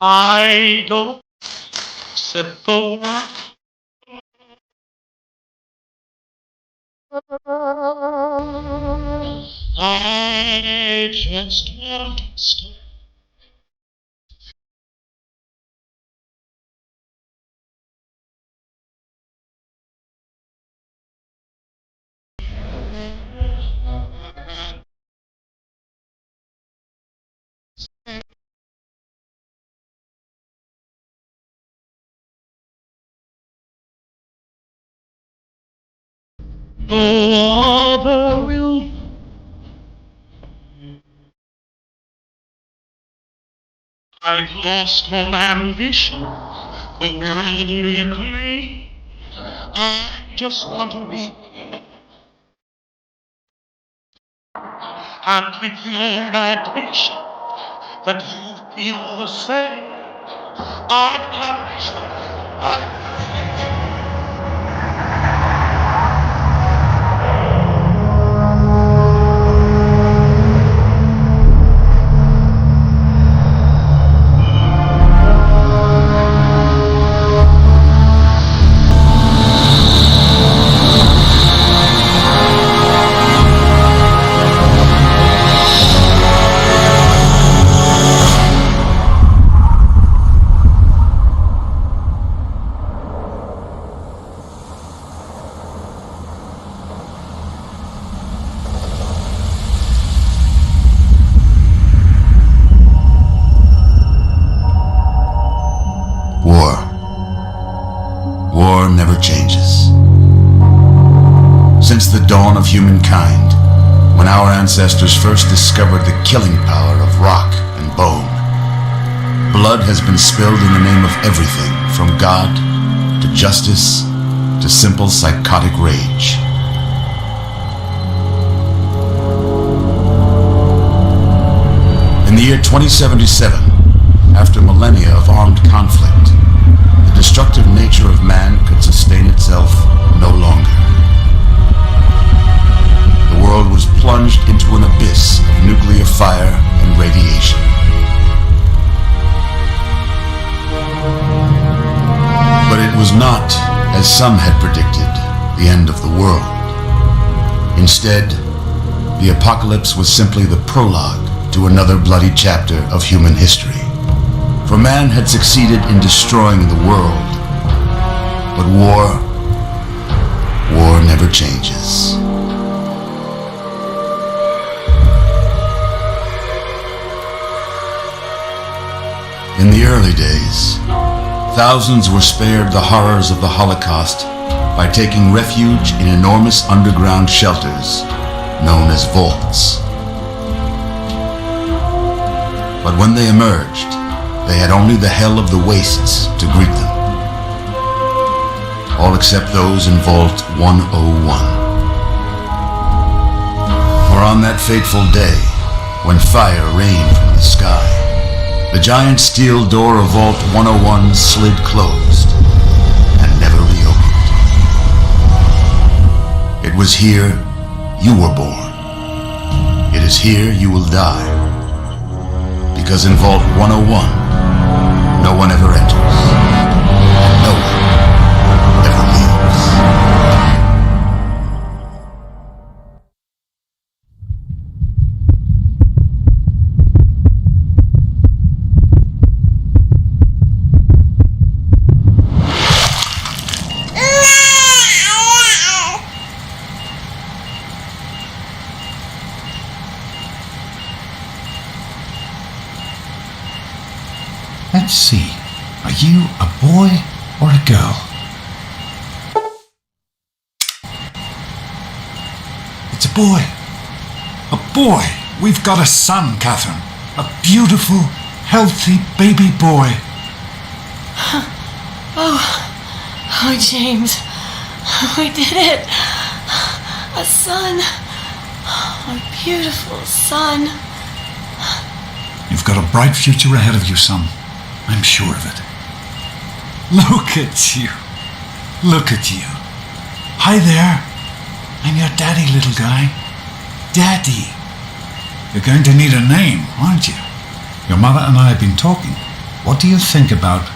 I don't simple. I just want to stop. No other will. I've lost all ambition. Believe in me. I just want to be. And with your addiction, that you feel the same. I War. War never changes. Since the dawn of humankind, when our ancestors first discovered the killing power of rock and bone, blood has been spilled in the name of everything from God to justice to simple psychotic rage. In the year 2077, after millennia of armed conflict, the destructive nature of man could sustain itself no longer. The world was plunged into an abyss of nuclear fire and radiation. But it was not, as some had predicted, the end of the world. Instead, the apocalypse was simply the prologue to another bloody chapter of human history. For man had succeeded in destroying the world, but war never changes. In the early days, thousands were spared the horrors of the Holocaust by taking refuge in enormous underground shelters known as vaults. But when they emerged, they had only the hell of the wastes to greet them. All except those in Vault 101. For on that fateful day, when fire rained from the sky, the giant steel door of Vault 101 slid closed and never reopened. It was here you were born. It is here you will die. Because in Vault 101, no one ever enters, and no one ever leaves. Let's see. Are you a boy or a girl? It's a boy. A boy! We've got a son, Catherine. A beautiful, healthy baby boy. Oh, James. We did it. A son. A beautiful son. You've got a bright future ahead of you, son. I'm sure of it. Look at you. Look at you. Hi there. I'm your daddy, little guy. Daddy. You're going to need a name, aren't you? Your mother and I have been talking. What do you think about...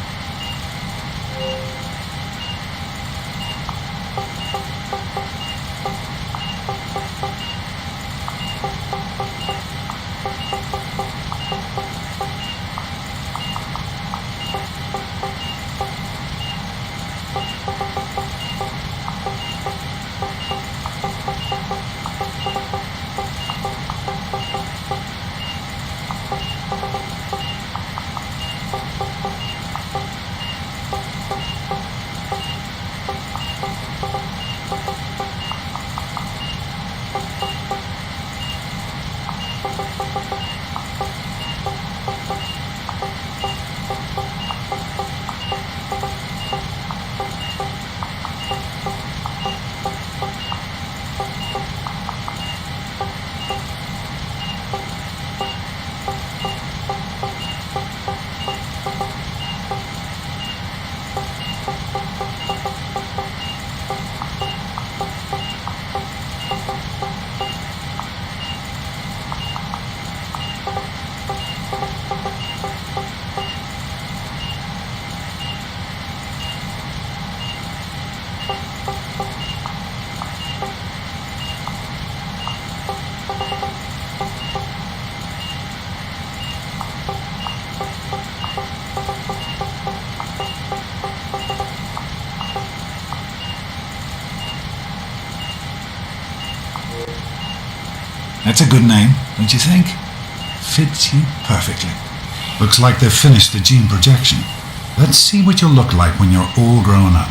That's a good name, don't you think? Fits you perfectly. Looks like they've finished the gene projection. Let's see what you'll look like when you're all grown up.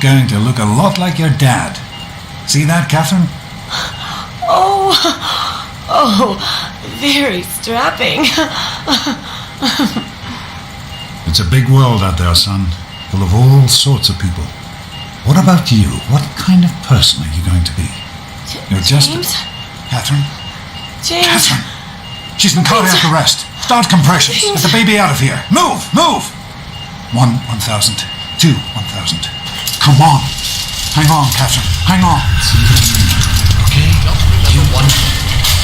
going to look a lot like your dad. See that, Catherine? Oh, very strapping. It's a big world out there, son, full of all sorts of people. What about you? What kind of person are you going to be? You're just... James? Catherine? James? Catherine! She's in cardiac arrest. Start compressions. Get the baby out of here. Move! Move! 1,000. 2, 1,000. Come on. Hang on, Catherine. Hang on. Okay? Remember one thing.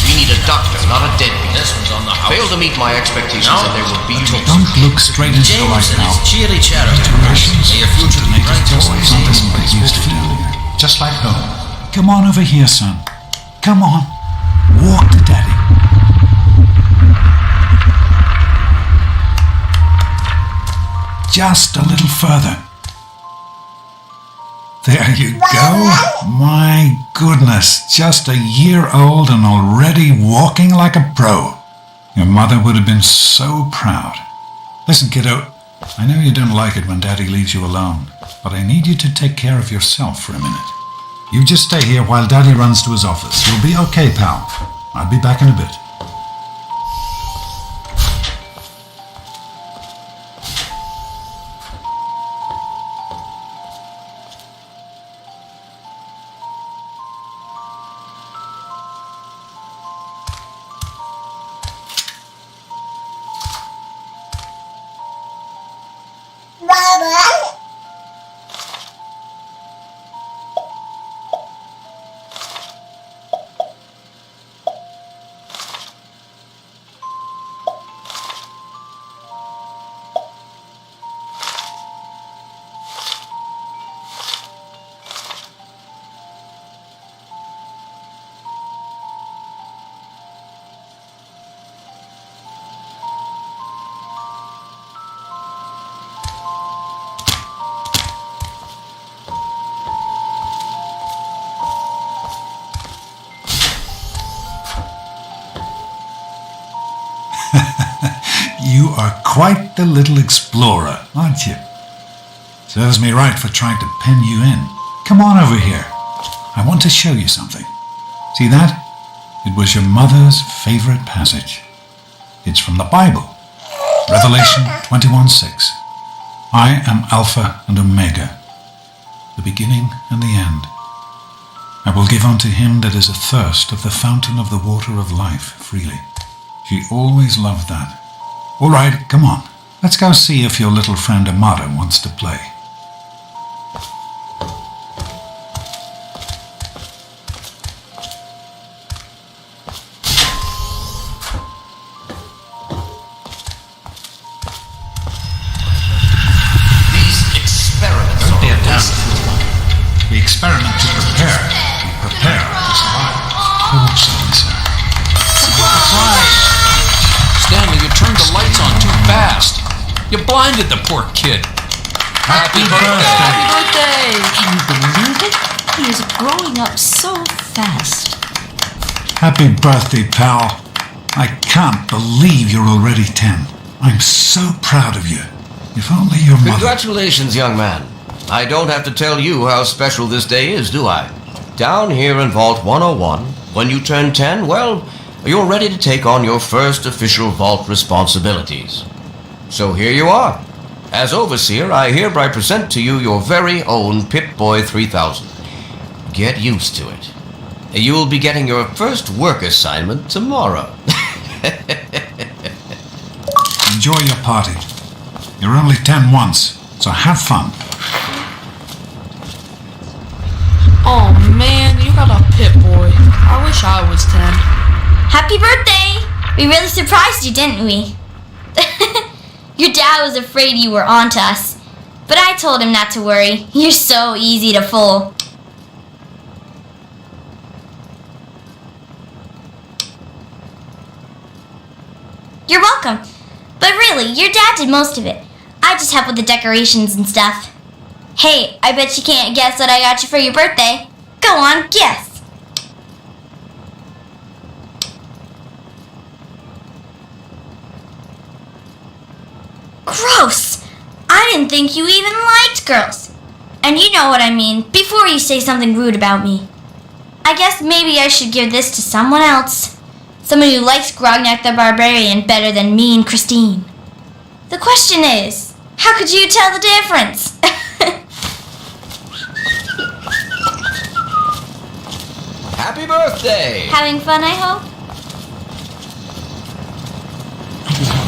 We need a doctor, not a deadbeat. This one's on the house. Fail to meet my expectations and there will be Don't look straight into the light now. cheery charity. Rations. May your future be bright. Just like it used to do. Just like home. Come on over here, son. Come on. Walk to Daddy. Just a little further. There you go. My goodness, just a year old and already walking like a pro. Your mother would have been so proud. Listen, kiddo, I know you don't like it when Daddy leaves you alone, but I need you to take care of yourself for a minute. You just stay here while Daddy runs to his office. You'll be okay, pal. I'll be back in a bit. You are quite the little explorer, aren't you? Serves me right for trying to pen you in. Come on over here. I want to show you something. See that? It was your mother's favorite passage. It's from the Bible. Revelation 21:6. I am Alpha and Omega, the beginning and the end. I will give unto him that is athirst of the fountain of the water of life freely. She always loved that. All right, come on. Let's go see if your little friend Amada wants to play. These experiments are We experiment to prepare. We prepare to survive. Oh, sorry, sir. Surprise! Stanley, you turned the lights on too fast. You blinded the poor kid. Happy birthday! Happy birthday! Can you believe it? He is growing up so fast. Happy birthday, pal. I can't believe you're already 10. I'm so proud of you. If only your mother... Congratulations, young man. I don't have to tell you how special this day is, do I? Down here in Vault 101, when you turn 10, well, you're ready to take on your first official vault responsibilities. So here you are. As Overseer, I hereby present to you your very own Pip-Boy 3000. Get used to it. You'll be getting your first work assignment tomorrow. Enjoy your party. You're only 10 once, so have fun. Oh man, you got a Pip-Boy. I wish I was 10. Happy birthday! We really surprised you, didn't we? Your dad was afraid you were onto us, but I told him not to worry. You're so easy to fool. You're welcome. But really, your dad did most of it. I just helped with the decorations and stuff. Hey, I bet you can't guess what I got you for your birthday. Go on, guess. Gross! I didn't think you even liked girls. And you know what I mean, before you say something rude about me. I guess maybe I should give this to someone else. Someone who likes Grognak the Barbarian better than me and Christine. The question is, how could you tell the difference? Happy birthday! Having fun, I hope?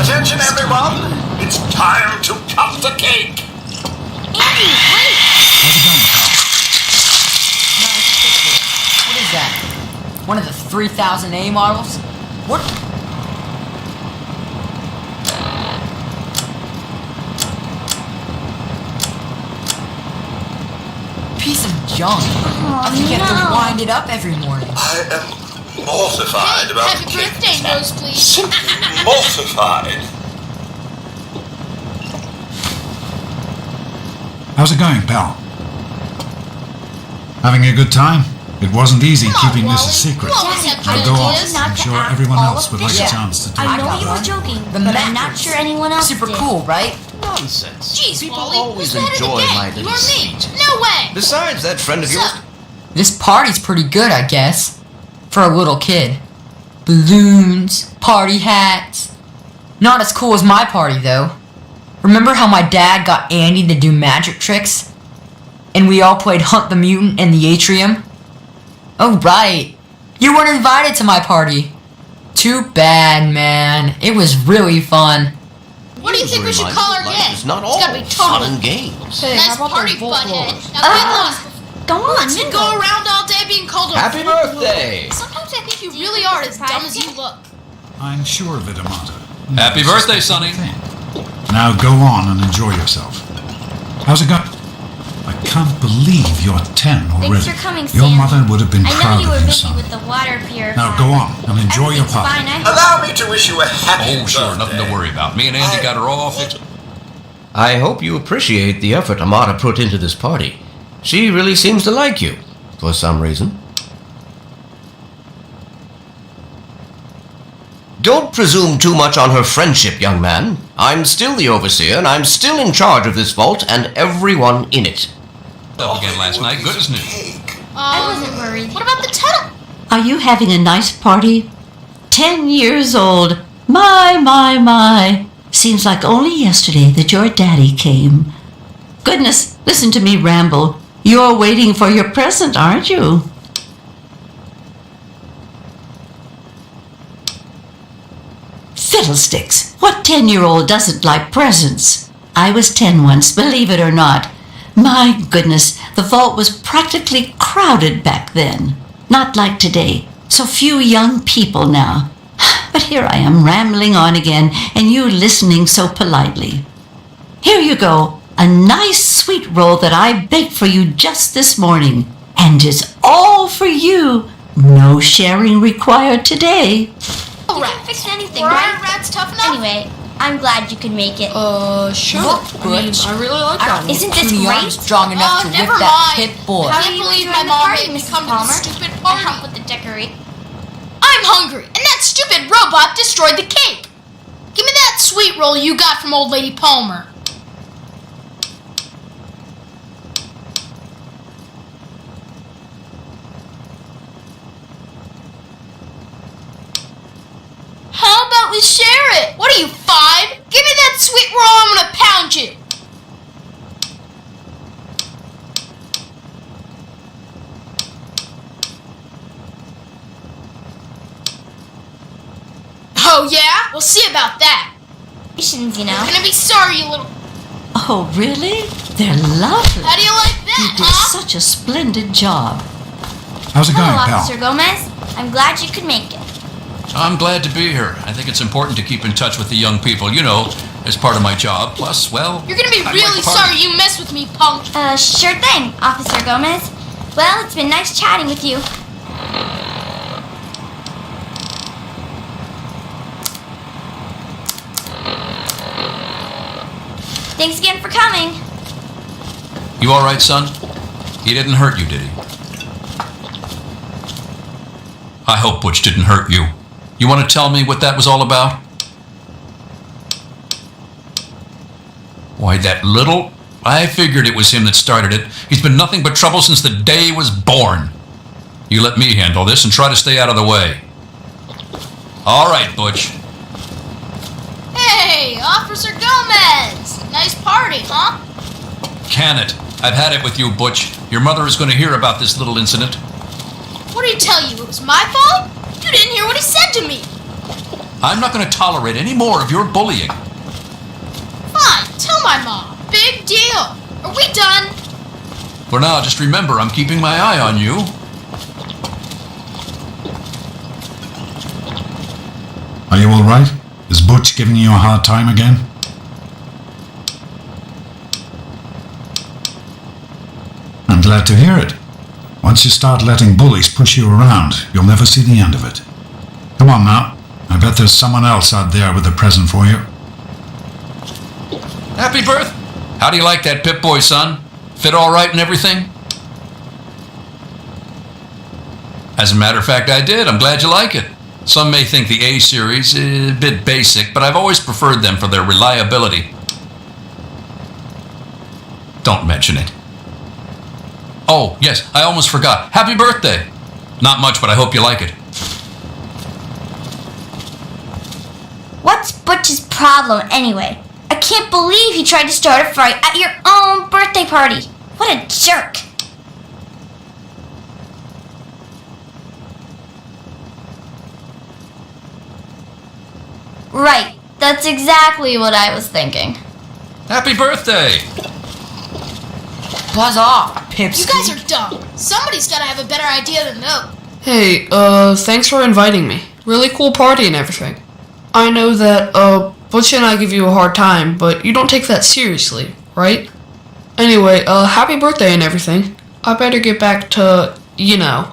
Attention, everyone! It's time to cut the cake! Andy, wait! What is that? One of the 3000A models? What? Piece of junk. I think you have to wind it up every morning. I am mortified about Happy the cake. birthday, Nosebleed. Simply mortified. How's it going, pal? Having a good time? It wasn't easy Come on, keeping this a Wally. secret. You always have Now good go on. ideas. I'm sure Not to everyone act else would like a all chance to do I know it. you were joking, The but I'm not mattress. sure anyone else Super did. cool, right? Nonsense. Jeez, People Wally. always who's ahead of the enjoy game? my You little or me? speech. No way. Besides, that friend of yours... So, This party's pretty good, I guess. For a little kid. Balloons, party hats. Not as cool as my party, though. Remember how my dad got Andy to do magic tricks? And we all played Hunt the Mutant in the atrium? Oh, right. You weren't invited to my party. Too bad, man. It was really fun. what do you think we should call our Life game? is not It's all gotta be fun totally and games. Hey, nice how about party, those Volt butthead. blowers? Now get lost. Go on, To go around all day being called a Happy fool. birthday! Sometimes I think you really are as dumb as you look. I'm sure of it, Amata. Happy birthday, Sonny. Now go on and enjoy yourself. How's it going? I can't believe you're 10 already. Thanks for coming, Your Sam. mother would have been I know proud you were of you, busy son. with the water purifier. Now go on and enjoy your Everything's party. fine, I hope. Allow me to wish you a happy Oh, sure, nothing to birthday. worry about. Me and Andy got her all fixed. I hope you appreciate the effort Amata put into this party. She really seems to like you, for some reason. Don't presume too much on her friendship, young man. I'm still the overseer, and I'm still in charge of this vault and everyone in it. Up again last night, good as new. I wasn't worried. What about the tunnel? Are you having a nice party? 10 years old. My. Seems like only yesterday that your daddy came. Goodness, listen to me ramble. You're waiting for your present, aren't you? Fiddlesticks. What 10-year-old doesn't like presents? I was 10 once, believe it or not. My goodness, the vault was practically crowded back then. Not like today. So few young people now. But here I am rambling on again, and you listening so politely. Here you go. A nice sweet roll that I baked for you just this morning. And it's all for you. No sharing required today. You can fix anything, Were right? our rats tough enough? Anyway, I'm glad you could make it. Sure. Look I mean, good. I really like I that don't one. Isn't think this puny great? arms strong enough to whip never that mind. pit bull. How I are can't you believe enjoying my the mom party, made me Mrs. come to Palmer? this stupid I party. help with the decorate. I'm hungry, and that stupid robot destroyed the cake. Give me that sweet roll you got from old lady Palmer. How about we share it? What are you, 5? Give me that sweet roll, I'm gonna pound you. Oh yeah? We'll see about that. Congratulations, you know. You're gonna be sorry, you little... Oh, really? They're lovely. How do you like You that, did huh? such a splendid job. How's it going, Hello, pal? Officer Gomez. I'm glad you could make it. I'm glad to be here. I think it's important to keep in touch with the young people, you know, as part of my job. Plus, well... You're gonna be I really like parties. sorry you messed with me, punk. Sure thing, Officer Gomez. Well, it's been nice chatting with you. Thanks again for coming. You all right, son? He didn't hurt you, did he? I hope Butch didn't hurt you. You want to tell me what that was all about? Why, that little I figured it was him that started it. He's been nothing but trouble since the day he was born. You let me handle this and try to stay out of the way. All right, Butch. Hey, Officer Gomez! Nice party, huh? Can it? I've had it with you, Butch. Your mother is going to hear about this little incident. What did he tell you? It was my fault? You didn't hear what he said to me. I'm not going to tolerate any more of your bullying. Fine, tell my mom. Big deal. Are we done? For now, just remember, I'm keeping my eye on you. Are you all right? Is Butch giving you a hard time again? I'm glad to hear it. Once you start letting bullies push you around, you'll never see the end of it. Come on now. I bet there's someone else out there with a present for you. Happy birth! How do you like that Pip-Boy, son? Fit all right and everything? As a matter of fact, I did. I'm glad you like it. Some may think the A-series is a bit basic, but I've always preferred them for their reliability. Don't mention it. Oh, yes, I almost forgot. Happy birthday! Not much, but I hope you like it. What's Butch's problem anyway? I can't believe he tried to start a fight at your own birthday party. What a jerk. Right, that's exactly what I was thinking. Happy birthday! Buzz off, Pipsqueak. You guys are dumb. Somebody's gotta have a better idea than them. Hey, thanks for inviting me. Really cool party and everything. I know that, Butch and I give you a hard time, but you don't take that seriously, right? Anyway, happy birthday and everything. I better get back to, you know.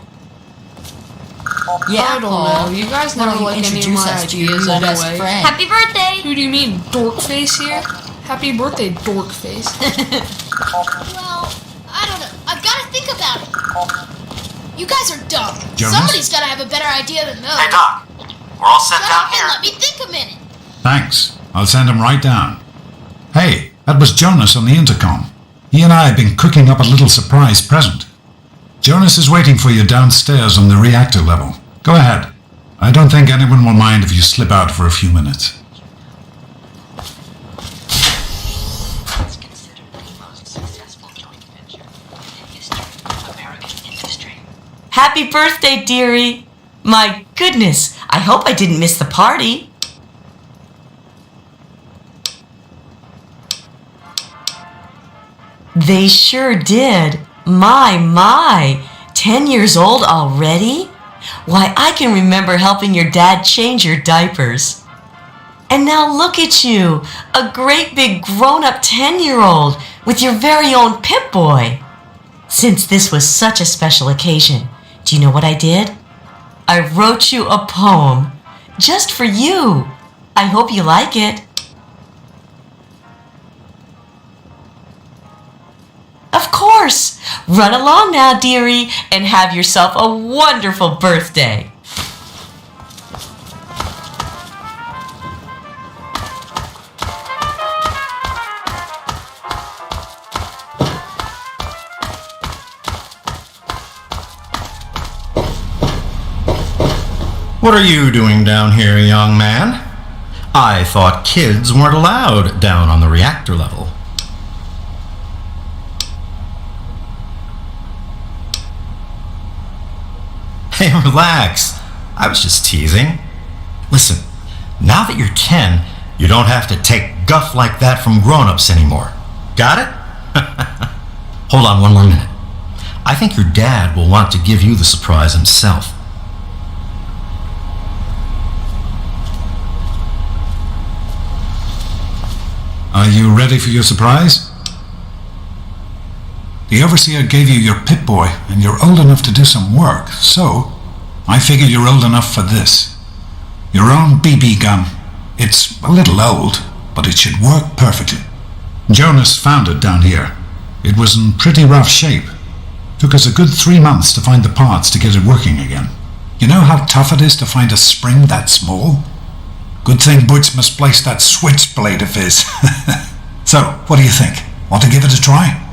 Yeah, I don't know. You guys Why never don't you like any of introduce my us to your ideas new best anyway. friend? Happy birthday! Who do you mean, Dorkface here? Happy birthday, Dorkface. Well, I don't know. I've gotta think about it. You guys are dumb. Jonas? Somebody's gotta have a better idea than them. Hey, Doc. We're all set Shut down up here. and let me think a minute. Thanks. I'll send him right down. Hey, that was Jonas on the intercom. He and I have been cooking up a little surprise present. Jonas is waiting for you downstairs on the reactor level. Go ahead. I don't think anyone will mind if you slip out for a few minutes. It's considered the most successful joint venture in the history of American industry. Happy birthday, dearie! My goodness, I hope I didn't miss the party. They sure did. My. 10 years old already? Why, I can remember helping your dad change your diapers. And now look at you, a great big grown-up 10-year-old with your very own Pip-Boy. Since this was such a special occasion, do you know what I did? I wrote you a poem just for you. I hope you like it. Of course! Run along now, dearie, and have yourself a wonderful birthday. What are you doing down here, young man? I thought kids weren't allowed down on the reactor level. Hey, relax. I was just teasing. Listen, now that you're 10, you don't have to take guff like that from grown-ups anymore. Got it? Hold on one more minute. I think your dad will want to give you the surprise himself. Are you ready for your surprise? The overseer gave you your Pip-Boy, and you're old enough to do some work, so I figure you're old enough for this. Your own BB gun. It's a little old, but it should work perfectly. Jonas found it down here. It was in pretty rough shape. Took us a good 3 months to find the parts to get it working again. You know how tough it is to find a spring that small? Good thing Butch misplaced that switchblade of his. So, what do you think? Want to give it a try?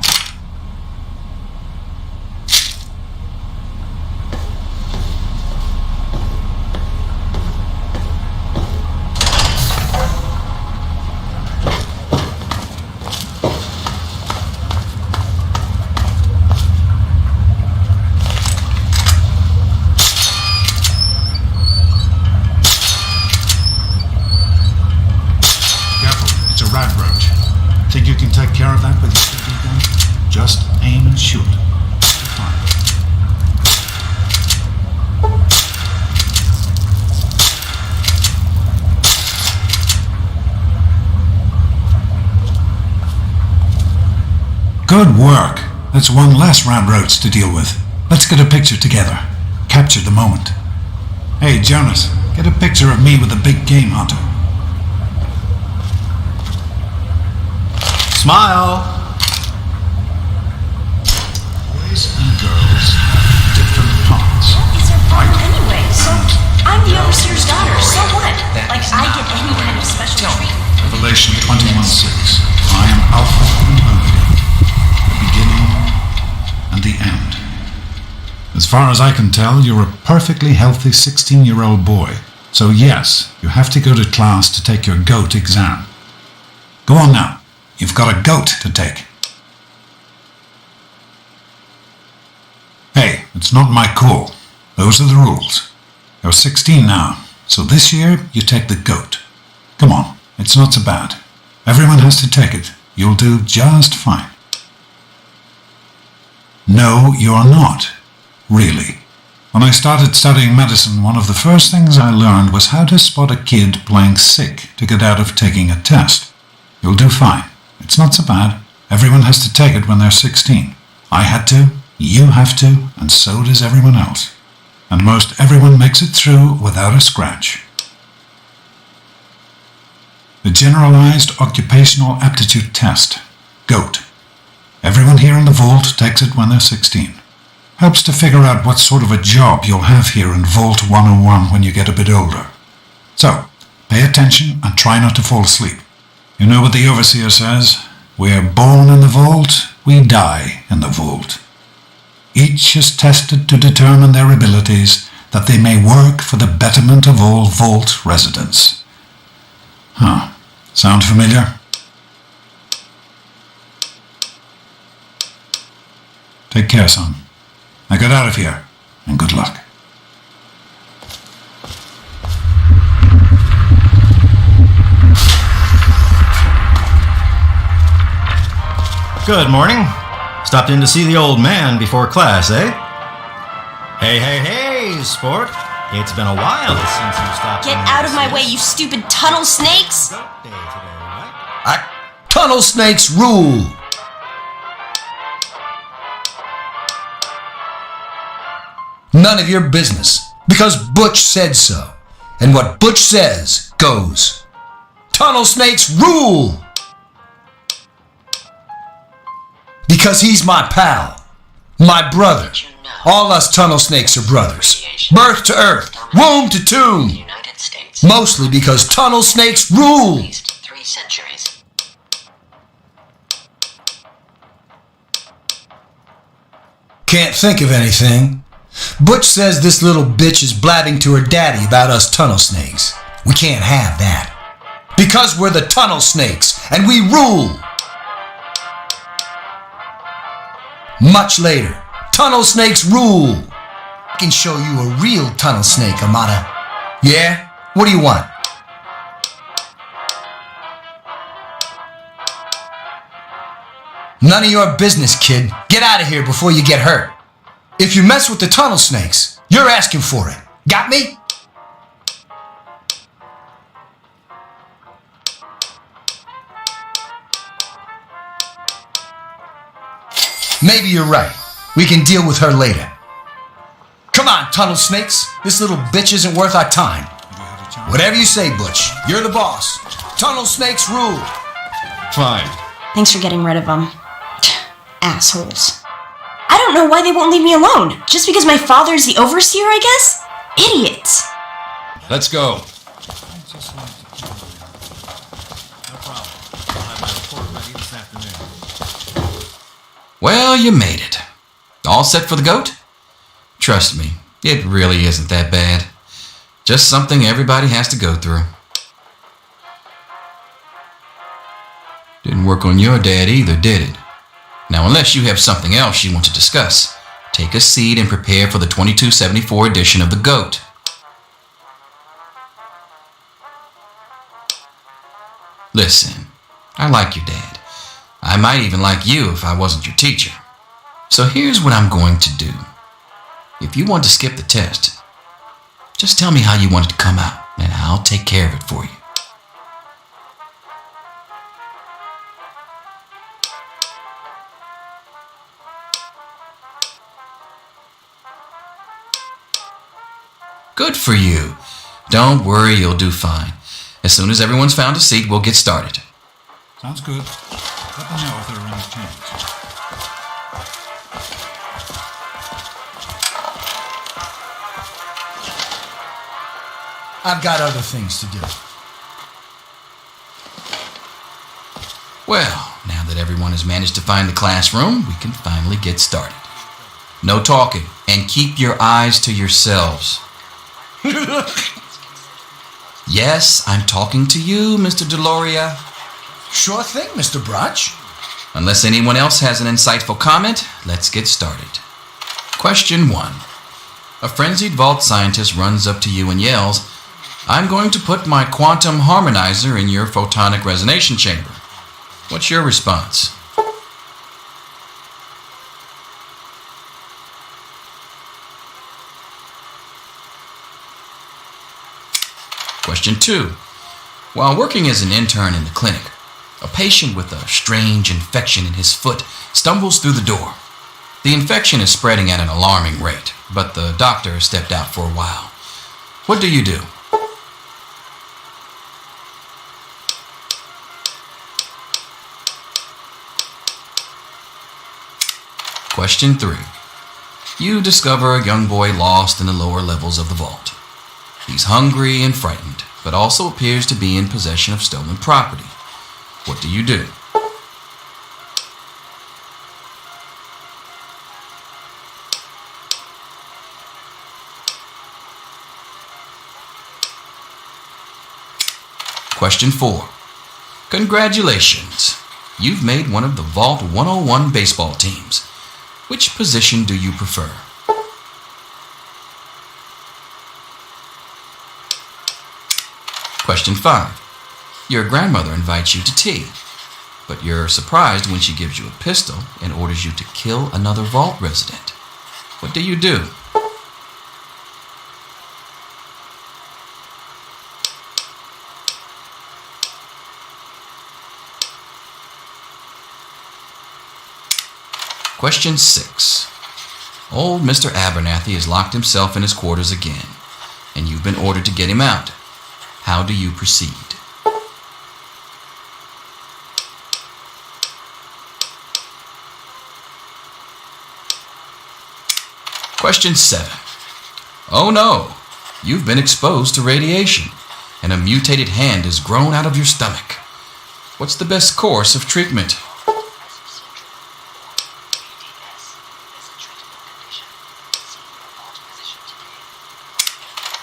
Radroach. Think you can take care of that with your steady gun? Just aim and shoot. Fine. Good work. That's one less Radroach to deal with. Let's get a picture together. Capture the moment. Hey, Jonas, get a picture of me with the big game hunter. Smile! Boys and girls have different parts. It's her problem anyway, so I'm the overseer's daughter, so what? Like, I get any kind of special treatment. Revelation 21:6. I am Alpha and Omega, the beginning and the end. As far as I can tell, you're a perfectly healthy 16-year-old boy. So yes, you have to go to class to take your GOAT exam. Go on now. You've got a GOAT to take. Hey, it's not my call. Those are the rules. You're 16 now, so this year you take the GOAT. Come on, it's not so bad. Everyone has to take it. You'll do just fine. No, you're not. Really. When I started studying medicine, one of the first things I learned was how to spot a kid playing sick to get out of taking a test. You'll do fine. It's not so bad. Everyone has to take it when they're 16. I had to, you have to, and so does everyone else. And most everyone makes it through without a scratch. The Generalized Occupational Aptitude Test, GOAT. Everyone here in the vault takes it when they're 16. Helps to figure out what sort of a job you'll have here in Vault 101 when you get a bit older. So, pay attention and try not to fall asleep. You know what the overseer says? We're born in the vault, we die in the vault. Each is tested to determine their abilities, that they may work for the betterment of all vault residents. Huh. Sound familiar? Take care, son. Now get out of here, and good luck. Good morning. Stopped in to see the old man before class, eh? Hey, sport. It's been a while since you stopped Get in out to of my see way, us. you stupid tunnel snakes! Goat day today, right? Tunnel snakes rule! None of your business, because Butch said so. And what Butch says goes. Tunnel snakes rule! Because he's my pal, my brother. All us tunnel snakes are brothers. Birth to earth, womb to tomb. Mostly because tunnel snakes rule. 3 centuries. Can't think of anything. Butch says this little bitch is blabbing to her daddy about us tunnel snakes. We can't have that. Because we're the tunnel snakes, and we rule. Much later, tunnel snakes rule. I can show you a real tunnel snake, Amata. Yeah? What do you want? None of your business, kid. Get out of here before you get hurt. If you mess with the tunnel snakes, you're asking for it. Got me? Maybe you're right. We can deal with her later. Come on, tunnel snakes. This little bitch isn't worth our time. Whatever you say, Butch. You're the boss. Tunnel snakes rule. Fine. Thanks for getting rid of them. Assholes. I don't know why they won't leave me alone. Just because my father's the overseer, I guess? Idiots. Let's go. No problem. I'll have my report ready this afternoon. Well, you made it. All set for the goat? Trust me, it really isn't that bad. Just something everybody has to go through. Didn't work on your dad either, did it? Now, unless you have something else you want to discuss, take a seat and prepare for the 2274 edition of the GOAT. Listen, I like your dad. I might even like you if I wasn't your teacher. So here's what I'm going to do. If you want to skip the test, just tell me how you want it to come out, and I'll take care of it for you. Good for you. Don't worry, you'll do fine. As soon as everyone's found a seat, we'll get started. Sounds good. Let me know if there are any changes. I've got other things to do. Well, now that everyone has managed to find the classroom, we can finally get started. No talking, and keep your eyes to yourselves. Yes, I'm talking to you, Mr. Deloria. Sure thing, Mr. Brotch. Unless anyone else has an insightful comment, let's get started. Question 1. A frenzied vault scientist runs up to you and yells, "I'm going to put my quantum harmonizer in your photonic resonation chamber." What's your response? Question 2. While working as an intern in the clinic, a patient with a strange infection in his foot stumbles through the door. The infection is spreading at an alarming rate, but the doctor has stepped out for a while. What do you do? Question 3. You discover a young boy lost in the lower levels of the vault. He's hungry and frightened, but also appears to be in possession of stolen property. What do you do? Question 4. Congratulations! You've made one of the Vault 101 baseball teams. Which position do you prefer? Question 5. Your grandmother invites you to tea, but you're surprised when she gives you a pistol and orders you to kill another vault resident. What do you do? Question 6. Old Mr. Abernathy has locked himself in his quarters again, and you've been ordered to get him out. How do you proceed? Question 7. Oh no, you've been exposed to radiation, and a mutated hand has grown out of your stomach. What's the best course of treatment?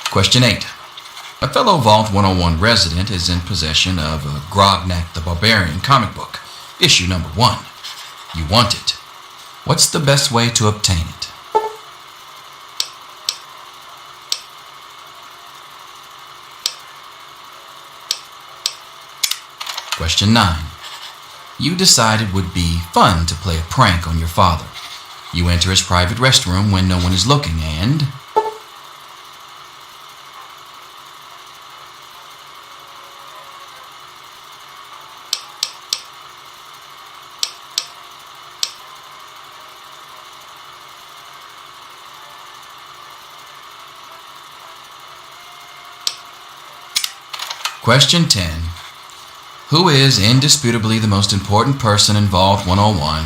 Question 8. A fellow Vault 101 resident is in possession of a Grognak the Barbarian comic book, issue number 1. You want it. What's the best way to obtain it? Question 9. You decide it would be fun to play a prank on your father. You enter his private restroom when no one is looking and... Question 10. Who is indisputably the most important person in Vault 101?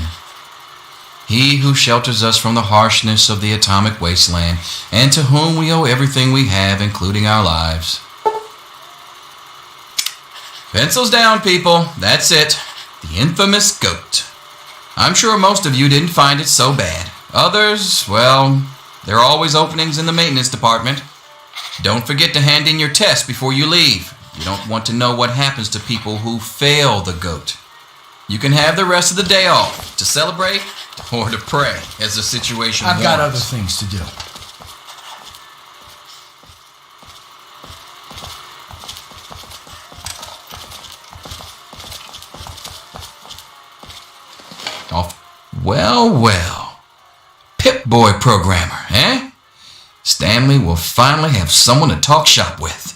He who shelters us from the harshness of the atomic wasteland, and to whom we owe everything we have, including our lives. Pencils down, people. That's it. The infamous GOAT. I'm sure most of you didn't find it so bad. Others, well, there are always openings in the maintenance department. Don't forget to hand in your test before you leave. You don't want to know what happens to people who fail the GOAT. You can have the rest of the day off to celebrate or to pray as the situation I've got other warrants. things to do. Off. Well, well. Pip-Boy programmer, eh? Stanley will finally have someone to talk shop with.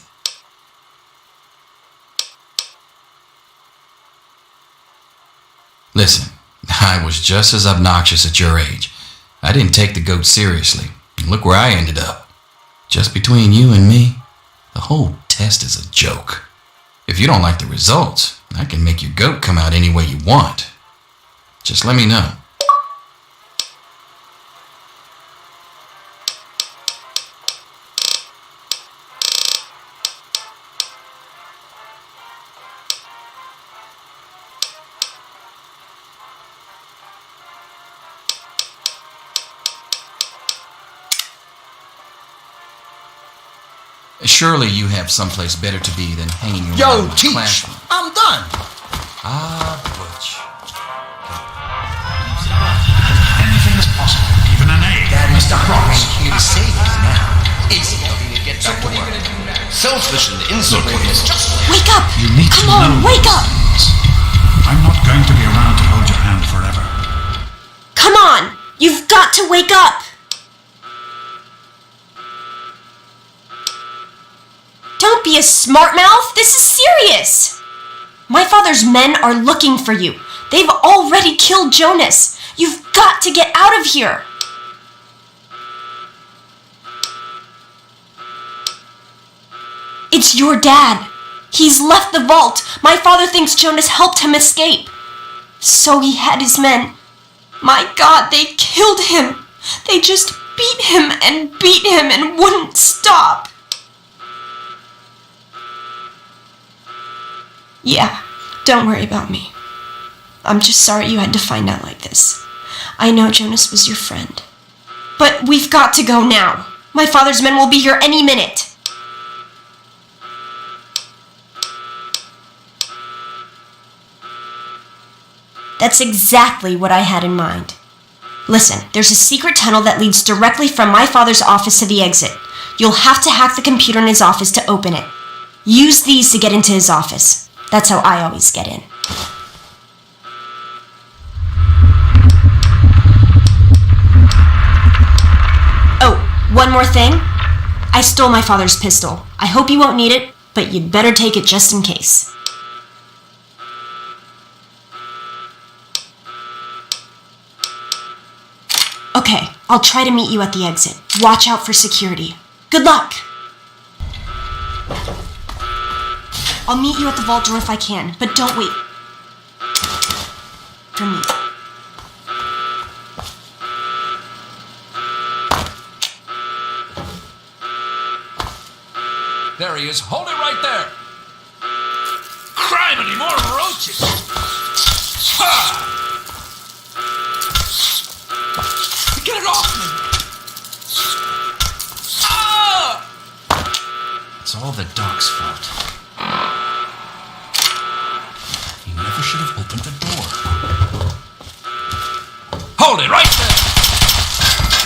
Listen, I was just as obnoxious at your age. I didn't take the GOAT seriously. And look where I ended up. Just between you and me, the whole test is a joke. If you don't like the results, I can make your GOAT come out any way you want. Just let me know. Surely you have someplace better to be than hanging around Yo, my Teach! classroom. I'm done! Ah, Butch. Anything is possible, even an A. Dad, Mr. Cross here to save us now. Easy, helping you get back to work. Selfish and insubordinate. Just Wake up! You need to Come on, know wake up! I'm not going to be around to hold your hand forever. Come on! You've got to wake up! Don't be a smart mouth! This is serious! My father's men are looking for you. They've already killed Jonas. You've got to get out of here! It's your dad. He's left the vault. My father thinks Jonas helped him escape. So he had his men. My God, they killed him. They just beat him and wouldn't stop. Yeah, don't worry about me. I'm just sorry you had to find out like this. I know Jonas was your friend. But we've got to go now. My father's men will be here any minute. That's exactly what I had in mind. Listen, there's a secret tunnel that leads directly from my father's office to the exit. You'll have to hack the computer in his office to open it. Use these to get into his office. That's how I always get in. Oh, one more thing. I stole my father's pistol. I hope you won't need it, but you'd better take it just in case. Okay, I'll try to meet you at the exit. Watch out for security. Good luck! I'll meet you at the vault door if I can, but don't wait for me. There he is. Hold it right there. Criminy, more roaches! Ha! Get it off me! Ah! It's all the dog's fault. He never should have opened the door. Hold it right there!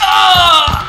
Ah!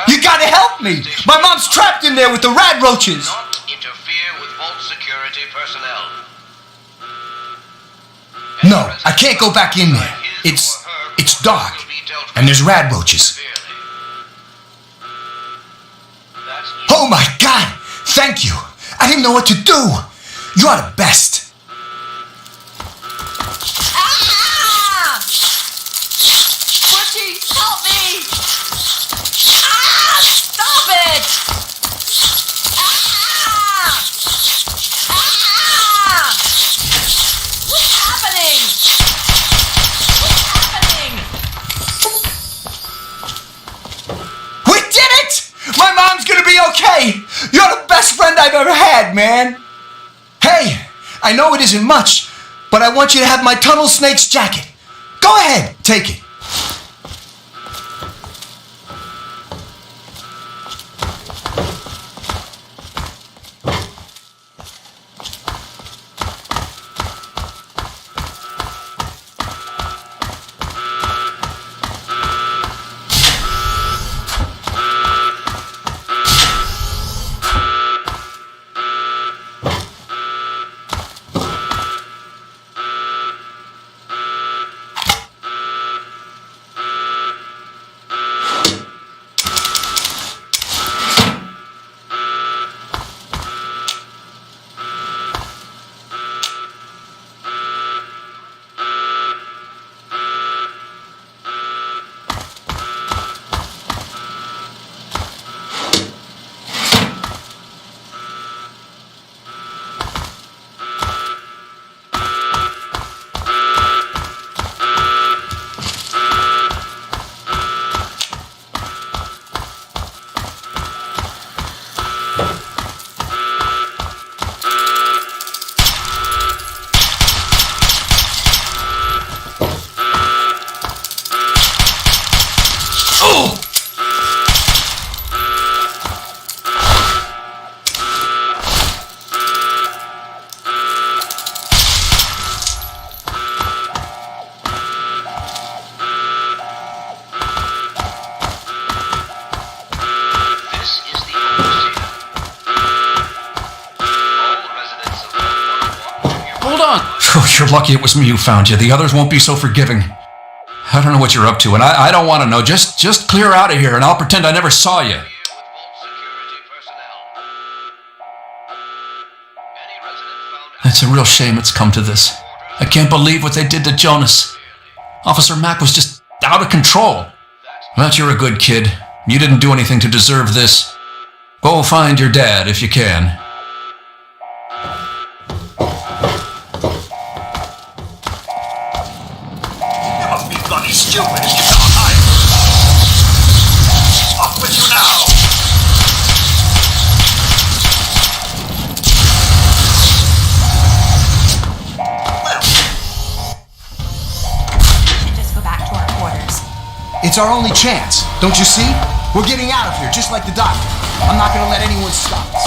You gotta help me! My mom's trapped in there with the rat roaches! Not interfere with vault security personnel. I can't go back in there. It's dark, and there's rad roaches. Oh my God! Thank you! I didn't know what to do! You're the best! Ah! Bushy, help me! Ah! Stop it! Ah! Ah! What's happening? What's happening? We did it! My mom's gonna be okay! You're the best friend I've ever had, man! Hey, I know it isn't much, but I want you to have my Tunnel Snake's jacket. Go ahead, take it. Oh, you're lucky it was me who found you. The others won't be so forgiving. I don't know what you're up to, and I don't want to know. Just clear out of here, and I'll pretend I never saw you. It's a real shame it's come to this. I can't believe what they did to Jonas. Officer Mack was just out of control. But you're a good kid. You didn't do anything to deserve this. Go find your dad if you can. You must be bloody stupid if you can't hide. Off with you now! It's our only chance, don't you see? We're getting out of here, just like the doctor. I'm not gonna let anyone stop us.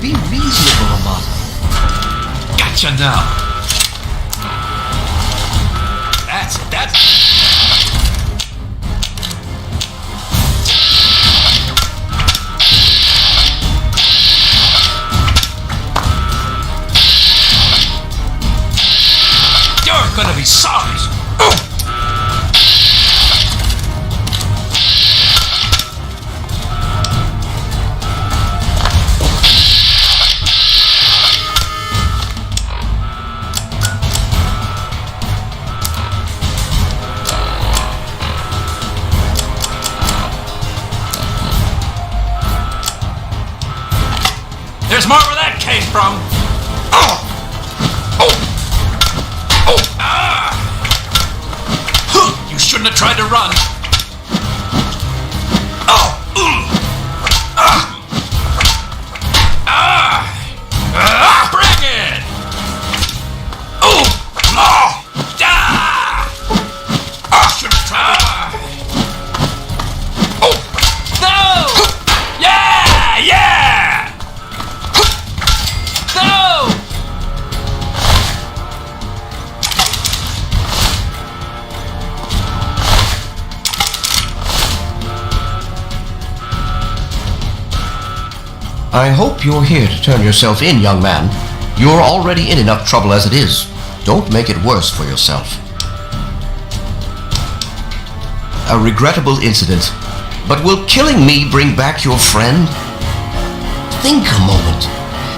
Be reasonable, Amata. Gotcha now. That's it, that's You're gonna be sorry. There's more where that came from. Oh! Oh! Oh! Ah! You should shouldn't have tried to run. Bring it! Oh! No! Should have tried to run. Oh! No! Yeah! Yeah! No! I hope you're here to turn yourself in, young man. You're already in enough trouble as it is. Don't make it worse for yourself. A regrettable incident. But will killing me bring back your friend? Think a moment.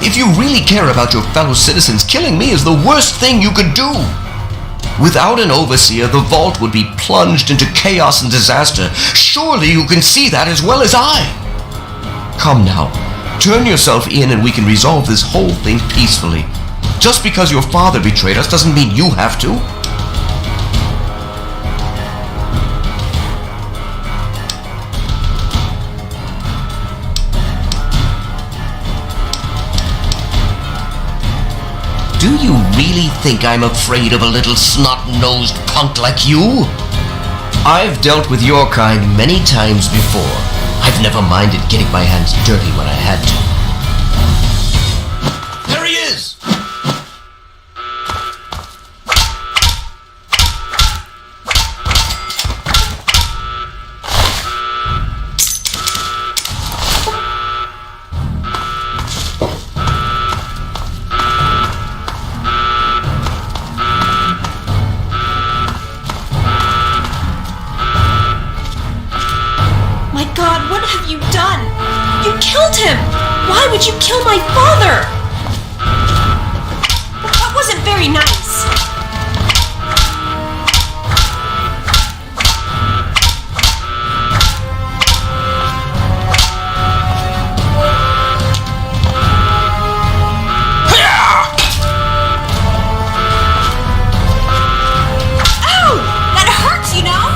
If you really care about your fellow citizens, killing me is the worst thing you could do. Without an overseer, the vault would be plunged into chaos and disaster. Surely you can see that as well as I. Come now. Turn yourself in and we can resolve this whole thing peacefully. Just because your father betrayed us doesn't mean you have to. Do you really think I'm afraid of a little snot-nosed punk like you? I've dealt with your kind many times before. I've never minded getting my hands dirty when I had to. There he is! Why would you kill my father? That wasn't very nice. Ow! That hurts, you know?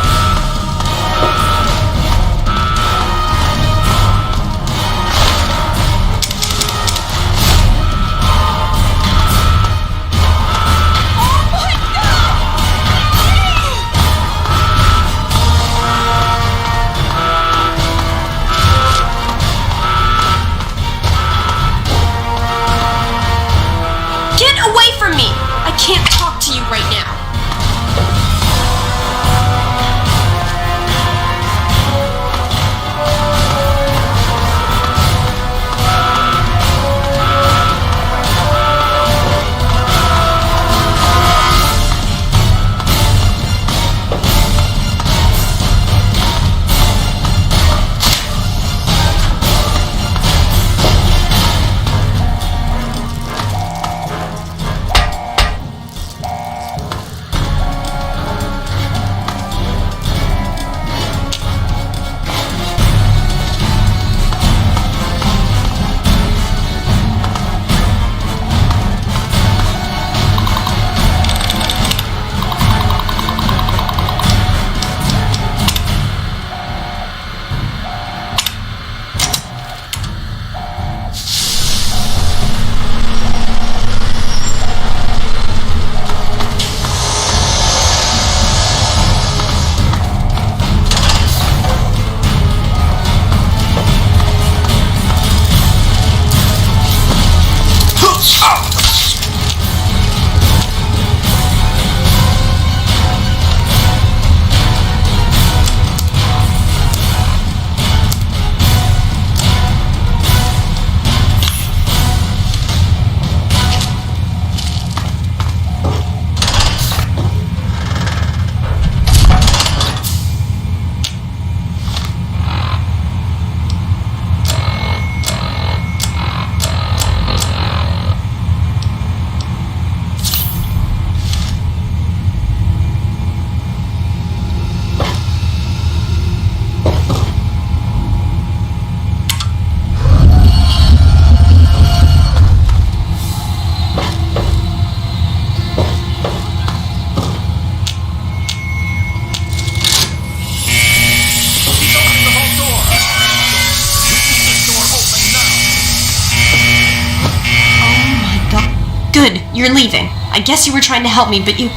You're leaving. I guess you were trying to help me, but you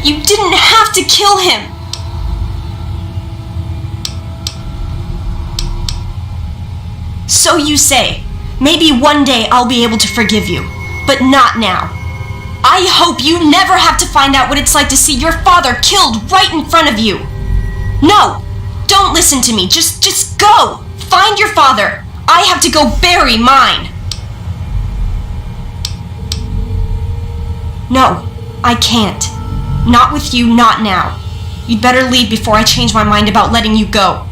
didn't have to kill him. So you say. Maybe one day I'll be able to forgive you, but not now. I hope you never have to find out what it's like to see your father killed right in front of you. No, don't listen to me. Just go. Find your father. I have to go bury mine. No, I can't. Not with you, not now. You'd better leave before I change my mind about letting you go.